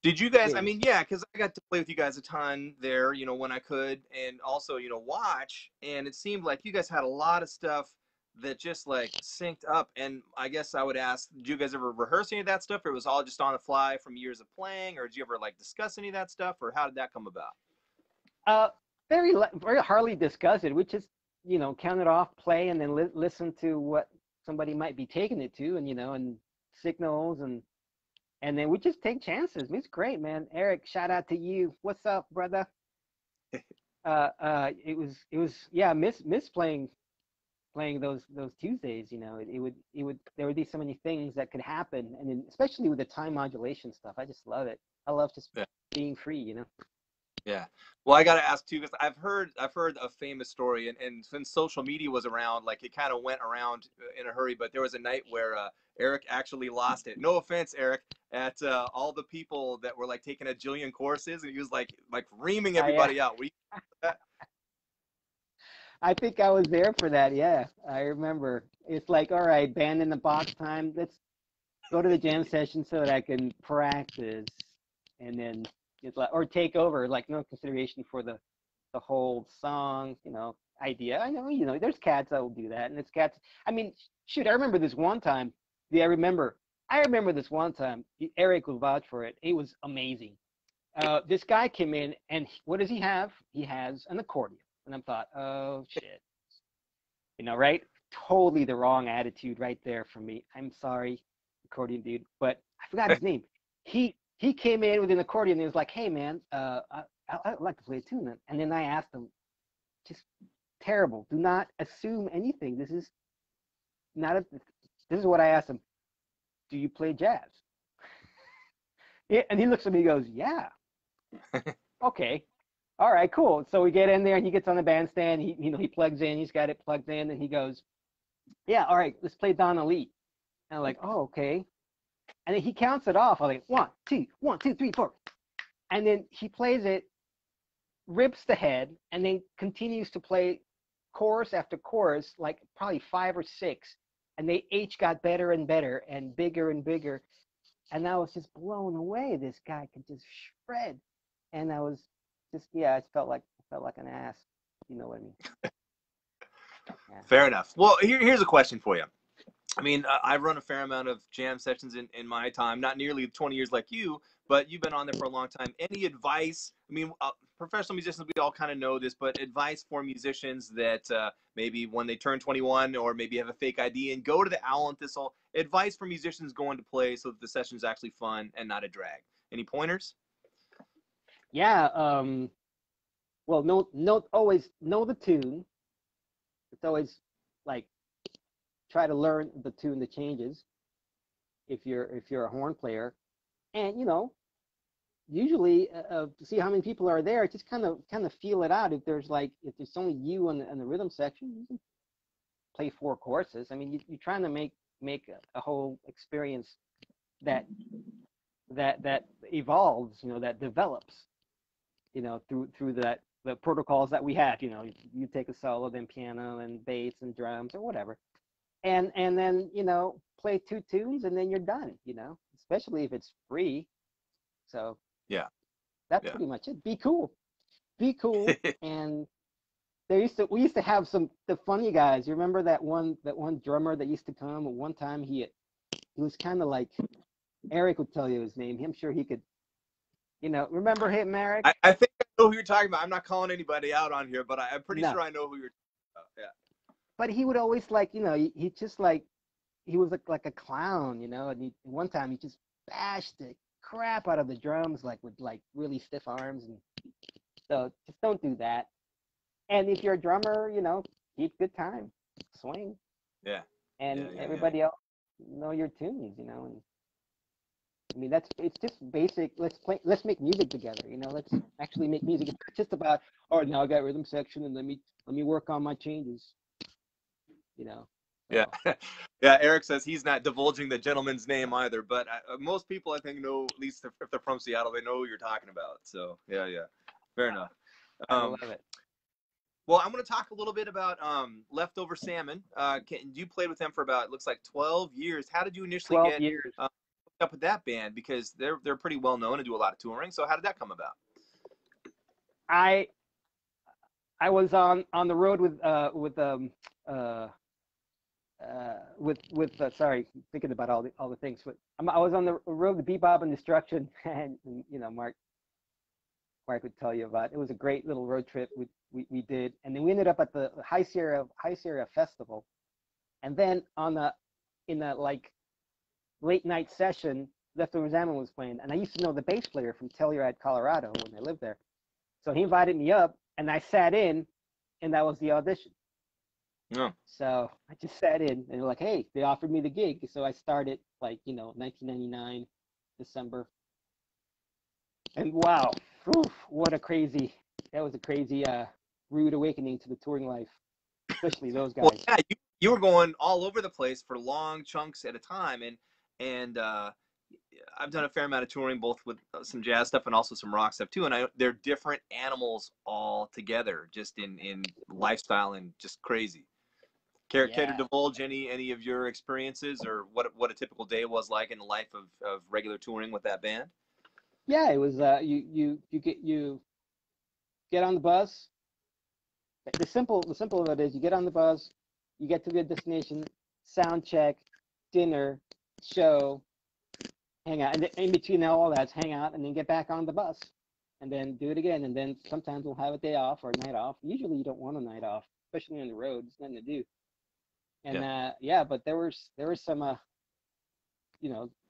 Did you guys? I Is mean, yeah, because I got to play with you guys a ton there, when I could, and also, watch. And it seemed like you guys had a lot of stuff that just like synced up. And I guess I would ask, did you guys ever rehearse any of that stuff, or it was all just on the fly from years of playing, or did you ever like discuss any of that stuff, or how did that come about? uh very hardly discussed it. We just count it off, play, and then listen to what somebody might be taking it to, and signals and then we just take chances. It's great, man. Eric, shout out to you. What's up, brother? It was yeah. Miss playing those Tuesdays. It would there would be so many things that could happen, and then, especially with the time modulation stuff. I just love it. I love just Yeah. being free. Yeah. Well, I got to ask too, because I've heard a famous story, and since social media was around, like it kind of went around in a hurry. But there was a night where Eric actually lost it. No offense, Eric, at all the people that were like taking a jillion courses, and he was like reaming I everybody out. Were you that? I think I was there for that. Yeah, I remember. It's like, all right, band in the box time. go to the jam session so that I can practice, and then it's like, or take over, like no consideration for the whole song, idea. I know, there's cats that will do that, and it's cats. I mean, shoot, I remember this one time. Yeah, I remember this one time. Eric will vouch for it. It was amazing. This guy came in, and what does he have? He has an accordion, and I thought, oh shit, right? Totally the wrong attitude right there for me. I'm sorry, accordion dude, but I forgot his name. He came in with an accordion and he was like, hey man, I'd like to play a tune. And then I asked him, just terrible. Do not assume anything. This is not a. This is what I asked him. Do you play jazz? Yeah, and he looks at me and goes, yeah. Okay. All right, cool. So we get in there and he gets on the bandstand. He plugs in. He's got it plugged in, and he goes, yeah, all right, let's play Donna Lee. And I'm like, oh, okay. And then he counts it off. I'm like, 1, 2, 1, 2, 3, 4. And then he plays it, rips the head, and then continues to play chorus after chorus, like probably 5 or 6. And they each got better and better and bigger and bigger. And I was just blown away. This guy could just shred. And I was just, yeah, I felt like an ass. You know what I mean? Yeah. Fair enough. Well, here's a question for you. I mean, I've run a fair amount of jam sessions in my time, not nearly 20 years like you, but you've been on there for a long time. Any advice? I mean, professional musicians, we all kind of know this, but advice for musicians that maybe when they turn 21 or maybe have a fake ID and go to the Owl and Thistle, advice for musicians going to play so that the session is actually fun and not a drag. Any pointers? Yeah. Well, always know the tune. It's always like try to learn the tune, the changes. If you're a horn player, and usually to see how many people are there, just kind of feel it out. If there's only you in the rhythm section, you can play 4 courses. I mean, you're trying to make a whole experience that evolves, that develops, through the protocols that we have. You take a solo, then piano and bass and drums or whatever, and then play 2 tunes and then you're done. Especially if it's free. So Yeah, that's yeah. pretty much it. Be cool, and we used to have the funny guys. You remember that one drummer that used to come? One time he was kind of like, Eric would tell you his name. I'm sure he could. Remember him, Eric? I think I know who you're talking about. I'm not calling anybody out on here, but I'm pretty No, sure I know who you're talking about. Yeah. but he would always he just he was like a clown, and one time he just bashed the crap out of the drums with really stiff arms, and so just don't do that. And if you're a drummer, keep good time, swing, Yeah. and Yeah. Yeah. Yeah. everybody else know your tunes, and I mean it's just basic. Let's make music together, let's actually make music. It's not just about, oh, now I got rhythm section and let me work on my changes, Yeah. so Yeah. Eric says he's not divulging the gentleman's name either, but most people I think know, at least if they're from Seattle, they know who you're talking about. So yeah. Yeah. Fair enough. I love it. Well, I'm going to talk a little bit about Leftover Salmon. You played with them for about, it looks like 12 years. How did you initially 12 get years. up with that band? Because they're pretty well known and do a lot of touring. So how did that come about? I was on the road sorry, thinking about all the things. But I was on the road with Bebop and Destruction, and Mark would tell you about. It was a great little road trip we did, and then we ended up at the High Sierra Festival, and then in the late night session, Leftover Salmon was playing, and I used to know the bass player from Telluride, Colorado, when I lived there. So he invited me up, and I sat in, and that was the audition. No. So I just sat in, and they're like, hey, they offered me the gig. So I started 1999, December. And wow, that was a crazy, rude awakening to the touring life, especially those Well, guys. yeah, you were going all over the place for long chunks at a time, and I've done a fair amount of touring, both with some jazz stuff and also some rock stuff too. And they're different animals all together, just in lifestyle and just crazy. Care to Yeah, divulge any of your experiences or what a typical day was like in the life of regular touring with that band? yeah. It was you get on the bus. The simple of it is you get on the bus, you get to the destination, sound check, dinner, show, hang out, and in between all that's hang out, and then get back on the bus, and then do it again, and then sometimes we'll have a day off or a night off. Usually you don't want a night off, especially on the road. There's nothing to do. And Yeah. yeah, but there was some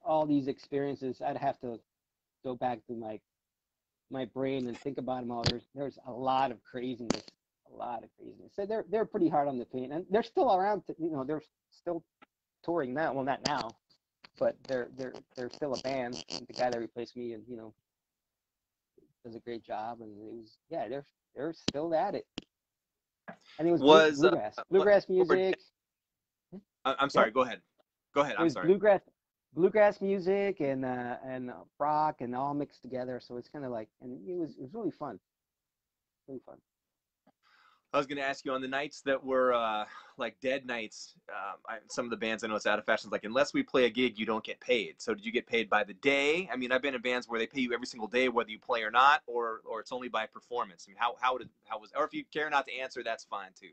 all these experiences. I'd have to go back to my brain and think about them all. There's a lot of craziness, a lot of craziness. So they're pretty hard on the paint, and they're still around. They're still touring now. Well, not now, but they're still a band. The guy that replaced me, and does a great job. And it was, yeah, they're still at it. And it was Was bluegrass what were, music. I'm Yeah, sorry. Go ahead. Go ahead. it I'm was sorry. bluegrass music and rock and all mixed together. So it's kind of like, and it was really fun, really fun. I was going to ask you on the nights that were like dead nights. Some of the bands I know it's out of fashion. Like unless we play a gig, you don't get paid. So did you get paid by the day? I mean, I've been in bands where they pay you every single day, whether you play or not, or it's only by performance. I mean, how was? Or if you care not to answer, that's fine too.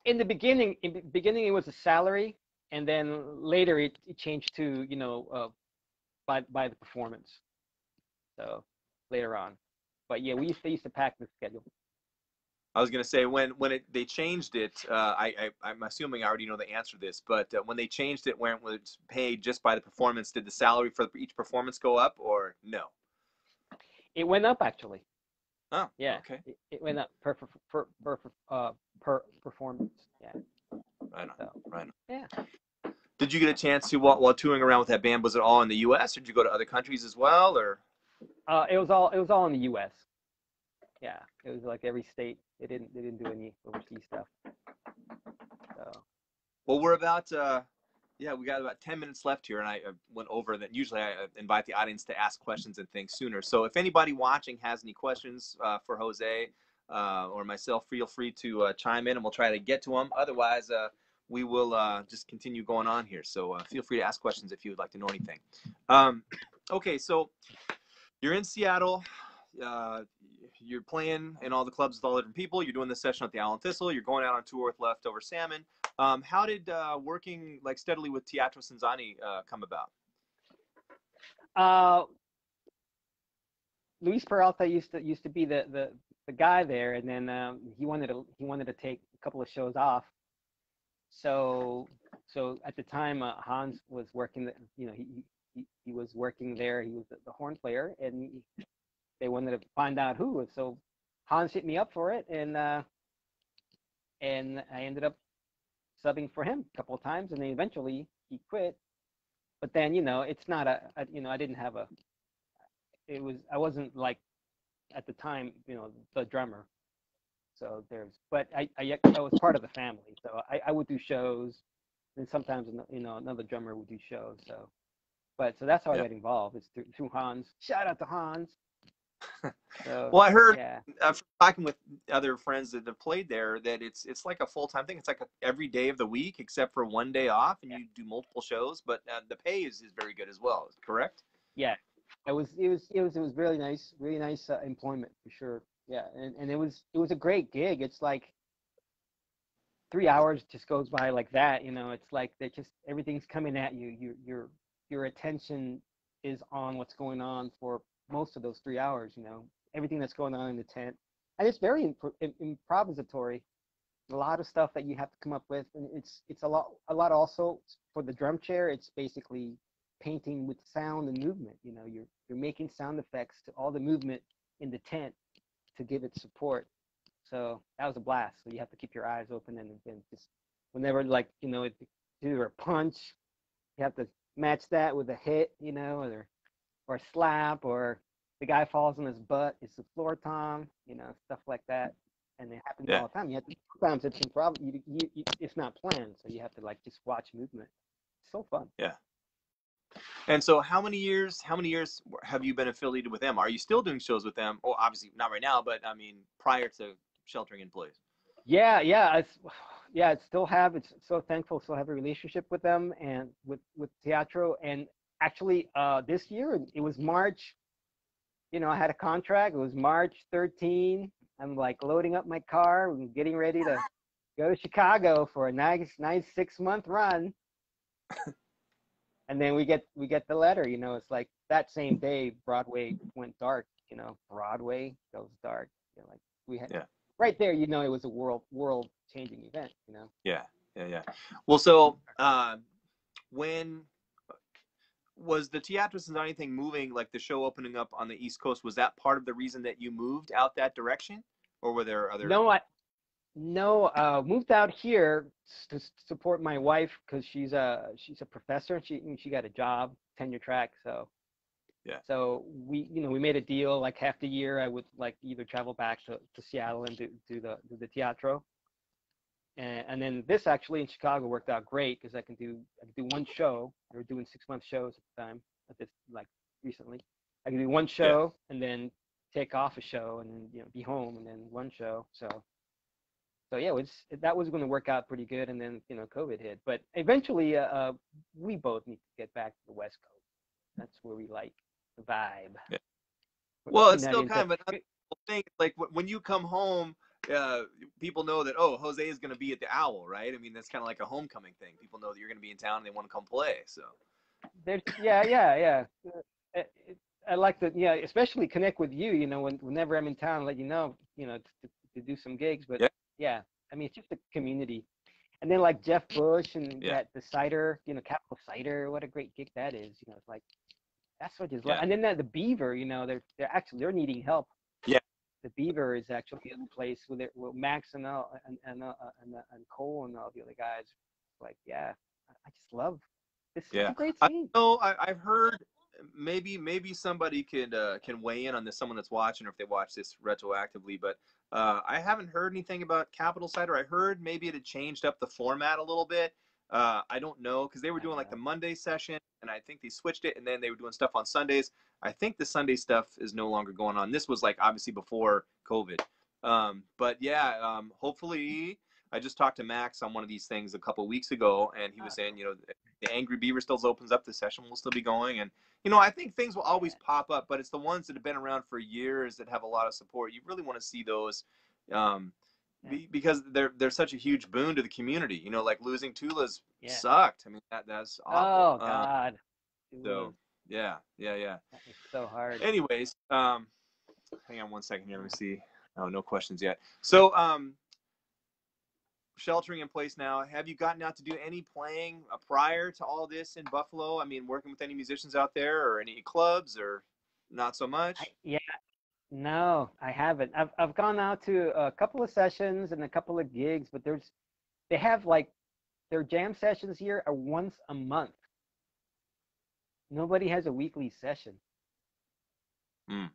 In the beginning, it was a salary, and then later it changed to by the performance. So later on, but yeah, they used to pack the schedule. I was going to say they changed it. I'm assuming I already know the answer to this, but when they changed it, when it was paid just by the performance, did the salary for each performance go up or no? It went up actually. Oh, Yeah, okay. it went up per performance. Yeah. Right on. So Right on. yeah. Did you get a chance to while touring around with that band? Was it all in the U.S. or did you go to other countries as well? Or It was all in the U.S. Yeah, it was like every state. They didn't do any overseas stuff. So well, we're about yeah, we got about 10 minutes left here, and I went over that. Usually, I invite the audience to ask questions and things sooner. So if anybody watching has any questions for Jose or myself, feel free to chime in, and we'll try to get to them. Otherwise, we will just continue going on here. So feel free to ask questions if you would like to know anything. Um, okay, so you're in Seattle. Uh, you're playing in all the clubs with all the different people. You're doing this session at the Allen Thistle. You're going out on tour with Leftover Salmon. How did working like steadily with Teatro Zinzanni come about? uh, Luis Peralta used to be the guy there, and then he wanted to take a couple of shows off. So at the time, Hans was working. He was working there. He was the horn player, and they wanted to find out who. So Hans hit me up for it, and I ended up subbing for him a couple of times, and then eventually he quit. But then it's not I didn't have a. I wasn't like at the time the drummer. So but I was part of the family. So I would do shows, and sometimes another drummer would do shows. So that's how I Yeah. got involved. It's through Hans. Shout out to Hans. So Well, I heard yeah, from talking with other friends that have played there that it's like a full-time thing. It's like every day of the week except for one day off, and you do multiple shows. But the pay is very good as well. Correct? yeah. It was really nice employment for sure. Yeah, and it was a great gig. It's like 3 hours just goes by like that. It's like they just everything's coming at you. Your attention is on what's going on for most of those 3 hours. Everything that's going on in the tent, and it's very improvisatory. A lot of stuff that you have to come up with, and it's a lot also for the drum chair. It's basically painting with sound and movement. You're making sound effects to all the movement in the tent to give it support. So that was a blast. So you have to keep your eyes open, and just whenever it's either a punch, you have to match that with a hit, or a slap, or the guy falls on his butt. It's the floor tom, stuff like that. And it happens Yeah. all the time. Sometimes it's improv. It's not planned, so you have to just watch movement. It's so fun. Yeah. And so, how many years have you been affiliated with them? Are you still doing shows with them? Well, obviously not right now, but I mean, prior to sheltering in place. Yeah, yeah. yeah, it's so thankful, still have a relationship with them and with Teatro. And actually, this year it was March. I had a contract. It was March 13. I'm like loading up my car and getting ready to go to Chicago for a nice 6-month run. And then we get the letter. It's like that same day Broadway went dark. Broadway goes dark. Like we had Yeah. right there. It was a world changing event. Yeah. Yeah. Yeah. Well, so when was the Teatro Zinzanni thing moving, like the show opening up on the East Coast? Was that part of the reason that you moved out that direction, or were there other? No, no, moved out here to support my wife because she's a professor and she got a job, tenure track. So Yeah. so we made a deal like half the year I would like either travel back to Seattle and do the teatro, and then this actually in Chicago worked out great because I can do one show. We were doing 6-month shows at the time at this like recently. I can do one Yeah. show and then take off a show and then be home and then one show. So yeah, that was going to work out pretty good, and then COVID hit. But eventually, we both need to get back to the West Coast. That's where we like the vibe. Yeah. Well, We're it's not still into. kind of an unbelievable thing. Like when you come home, people know that, oh, Jose is going to be at the Owl, right? I mean, that's kind of like a homecoming thing. People know that you're going to be in town and they want to come play. So Yeah. Uh, I like to, especially connect with you. Whenever I'm in town, let you know, to do some gigs. But yeah, yeah, I mean, it's just a community. And then like Jeff Bush and yeah, that the Cider, Capital Cider, what a great gig that is. It's like that's what is like. yeah, And then the Beaver, they're needing help. yeah, The Beaver is actually a place with Max and Cole and all the other guys. Like, yeah, I just love this. It's yeah. a great I scene. know. I've heard maybe somebody can weigh in on this. Someone that's watching, or if they watch this retroactively, but I haven't heard anything about Capital Cider. I heard maybe it had changed up the format a little bit. I don't know because they were doing like the Monday session, and I think they switched it, and then they were doing stuff on Sundays. I think the Sunday stuff is no longer going on. This was like obviously before COVID. But yeah, hopefully. I just talked to Max on one of these things a couple of weeks ago, and he was saying, the Angry Beaver still opens up. The session will still be going, and I think things will always pop up, but it's the ones that have been around for years that have a lot of support. You really want to see those, um, because they're such a huge boon to the community. Like losing Tula's Yeah. sucked. I mean that's awful. Oh God. So yeah. That was so hard. Anyways, hang on one second here. Let me see. Oh, no questions yet. So sheltering in place now. Have you gotten out to do any playing prior to all this in Buffalo? I mean, working with any musicians out there or any clubs or not so much? Yeah. No, I haven't. I've gone out to a couple of sessions and a couple of gigs, but they have like their jam sessions here are once a month. Nobody has a weekly session. Mm.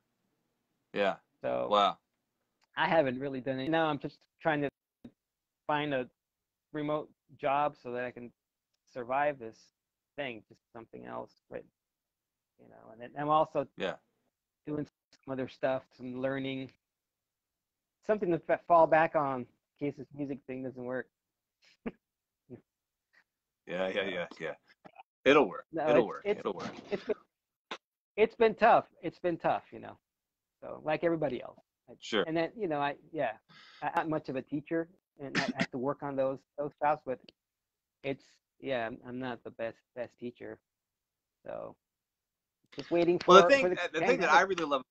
Yeah. So Wow. I haven't really done it. Now I'm just trying to find a remote job so that I can survive this thing, just something else. But and then I'm also doing some other stuff, some learning, something to fall back on in case this music thing doesn't work. Yeah. It'll work. No, It'll work. It'll work. It's been tough. It's been tough, So like everybody else. Sure. And then I'm not much of a teacher, and I have to work on those stuff. But I'm not the best teacher, so just waiting for. Well, the for thing that I really love.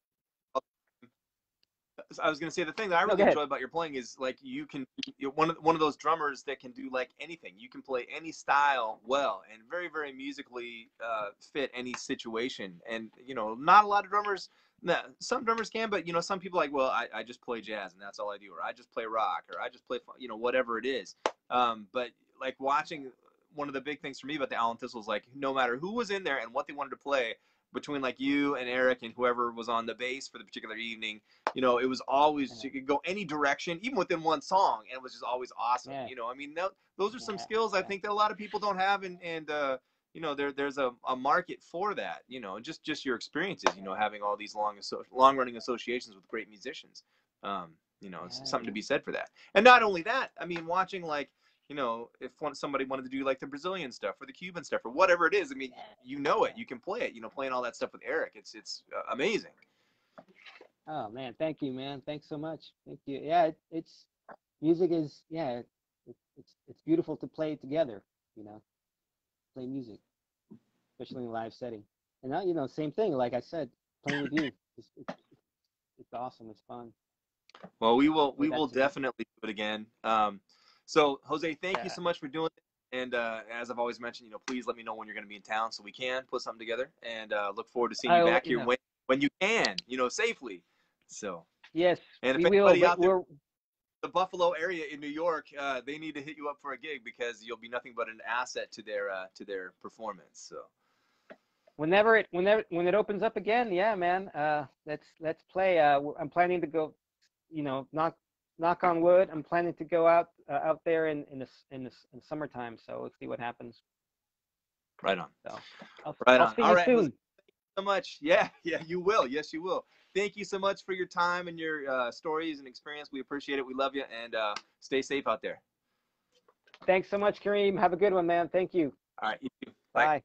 I was going to say the thing that I really enjoy about your playing is like you're one of those drummers that can do like anything. You can play any style well and very very musically fit any situation. And not a lot of drummers. Some drummers can, but some people like, well, I just play jazz and that's all I do, or I just play rock, or I just play whatever it is. But like watching, one of the big things for me about the Allen Thistle is like no matter who was in there and what they wanted to play, between like you and Eric and whoever was on the bass for the particular evening, it was always, you could go any direction, even within one song, and it was just always awesome. Yeah. I mean, those are some skills I think that a lot of people don't have, and there's a market for that. Just your experiences, having all these long running associations with great musicians. It's something to be said for that. And not only that, I mean, watching like if somebody wanted to do like the Brazilian stuff or the Cuban stuff or whatever it is, I mean, you know it, you can play it, playing all that stuff with Eric. It's amazing. Oh man, thank you, man. Thanks so much. Thank you. Yeah, it's music is yeah, it's beautiful to play together. You know, play music, especially in a live setting. And now, same thing. Like I said, playing with you, it's awesome. It's fun. Well, we will Owe we that will to you. definitely do it again. So Jose, thank you Yeah. so much for doing it. And as I've always mentioned, please let me know when you're going to be in town so we can put something together. And look forward to seeing you I'll let back you here know. when you can, safely. So, Yes, and if we will. anybody But out there we're in the Buffalo area in New York, they need to hit you up for a gig because you'll be nothing but an asset to their performance. So, when it opens up again. Yeah, man. Let's play. I'm planning to go. Knock on wood. I'm planning to go out there in summertime. So let's see what happens. right on, So right I'll on. see All you right, Jose, soon. so much. Yeah, yeah, you will. Yes, you will. Thank you so much for your time and your stories and experience. We appreciate it. We love you, and stay safe out there. Thanks so much, Kareem. Have a good one, man. Thank you. All right, you too. Bye. Bye.